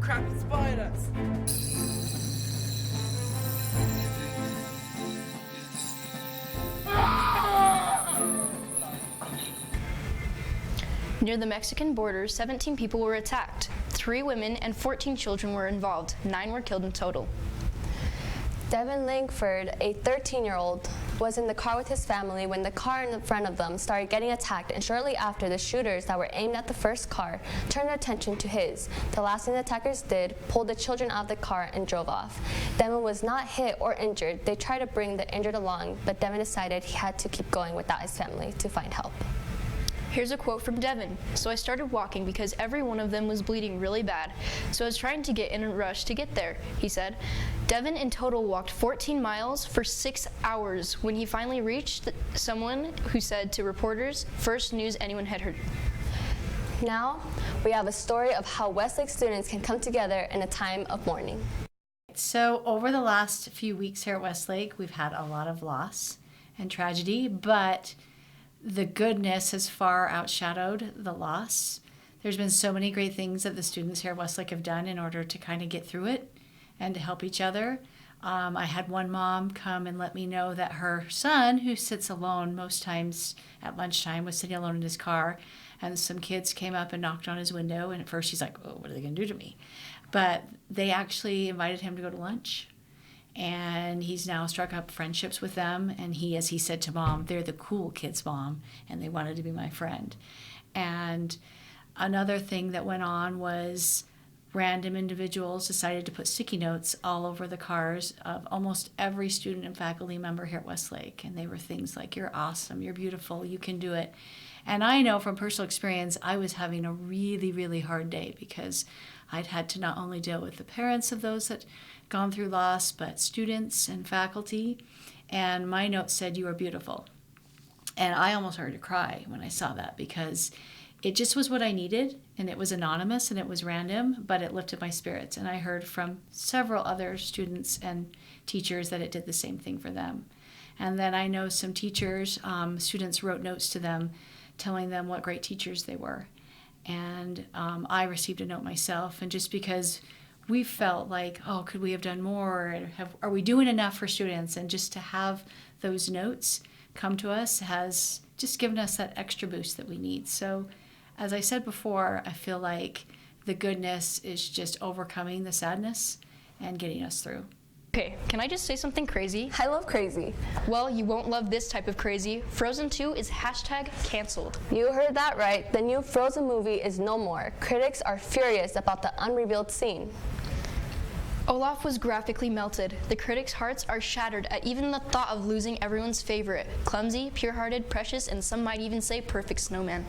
crap, it's spiders! Near the Mexican border, 17 people were attacked. 3 women and 14 children were involved. 9 were killed in total. Devin Langford, a 13-year-old, was in the car with his family when the car in front of them started getting attacked, and shortly after, the shooters that were aimed at the first car turned their attention to his. The last thing the attackers did, pulled the children out of the car and drove off. Devin was not hit or injured. They tried to bring the injured along, but Devin decided he had to keep going without his family to find help. Here's a quote from Devin. "So I started walking because every one of them was bleeding really bad. So I was trying to get in a rush to get there," he said. Devin in total walked 14 miles for 6 hours when he finally reached someone who said to reporters, "First news anyone had heard." Now, we have a story of how Westlake students can come together in a time of mourning. So over the last few weeks here at Westlake, we've had a lot of loss and tragedy, but the goodness has far outshadowed the loss. There's been so many great things that the students here at Westlake have done in order to kind of get through it and to help each other. I had one mom come and let me know that her son, who sits alone most times at lunchtime, was sitting alone in his car, and some kids came up and knocked on his window, and at first she's like, "Oh, what are they going to do to me?" But they actually invited him to go to lunch. And he's now struck up friendships with them. And he, as he said to Mom, "They're the cool kids, Mom, and they wanted to be my friend." And another thing that went on was random individuals decided to put sticky notes all over the cars of almost every student and faculty member here at Westlake. And they were things like, "You're awesome, you're beautiful, you can do it." And I know from personal experience, I was having a really, really hard day because I'd had to not only deal with the parents of those that gone through loss, but students and faculty. And my note said, "You are beautiful." And I almost started to cry when I saw that because it just was what I needed. And it was anonymous and it was random, but it lifted my spirits. And I heard from several other students and teachers that it did the same thing for them. And then I know some teachers, students wrote notes to them telling them what great teachers they were. And I received a note myself. And just because we felt like, oh, could we have done more? Are we doing enough for students? And just to have those notes come to us has just given us that extra boost that we need. So as I said before, I feel like the goodness is just overcoming the sadness and getting us through. Okay, can I just say something crazy? I love crazy. Well, you won't love this type of crazy. Frozen 2 is #canceled. You heard that right. The new Frozen movie is no more. Critics are furious about the unrevealed scene. Olaf was graphically melted. The critics' hearts are shattered at even the thought of losing everyone's favorite, clumsy, pure-hearted, precious, and some might even say perfect snowman.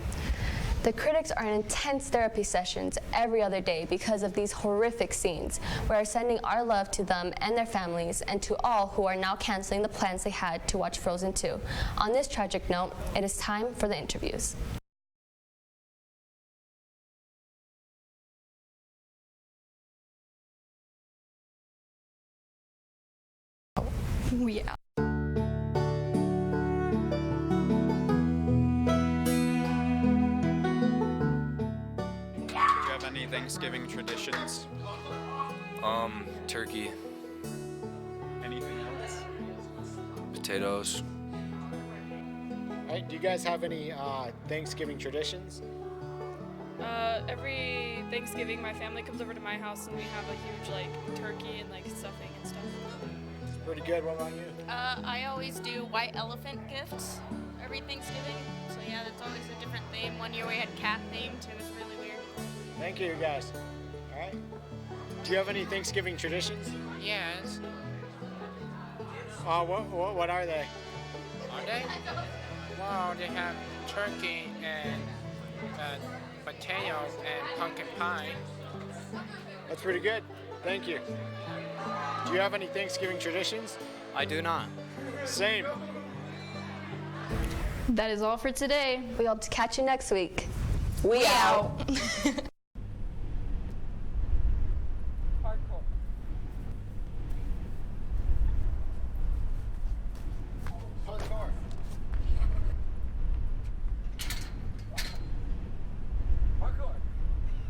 The critics are in intense therapy sessions every other day because of these horrific scenes. We are sending our love to them and their families and to all who are now canceling the plans they had to watch Frozen 2. On this tragic note, it is time for the interviews. Yeah. Do you have any Thanksgiving traditions? Turkey, Anything else? potatoes. All right, do you guys have any Thanksgiving traditions? Every Thanksgiving, my family comes over to my house and we have a huge turkey and stuffing and stuff. Pretty good. What about you? I always do white elephant gifts every Thanksgiving. So yeah, that's always a different theme. One year we had cat themed. It was really weird. Thank you, guys. All right. Do you have any Thanksgiving traditions? Yes. What are they? Are they? Well, they have turkey and potatoes and pumpkin pie. That's pretty good. Thank you. Do you have any Thanksgiving traditions? I do not. Same. That is all for today. We hope to catch you next week. We out.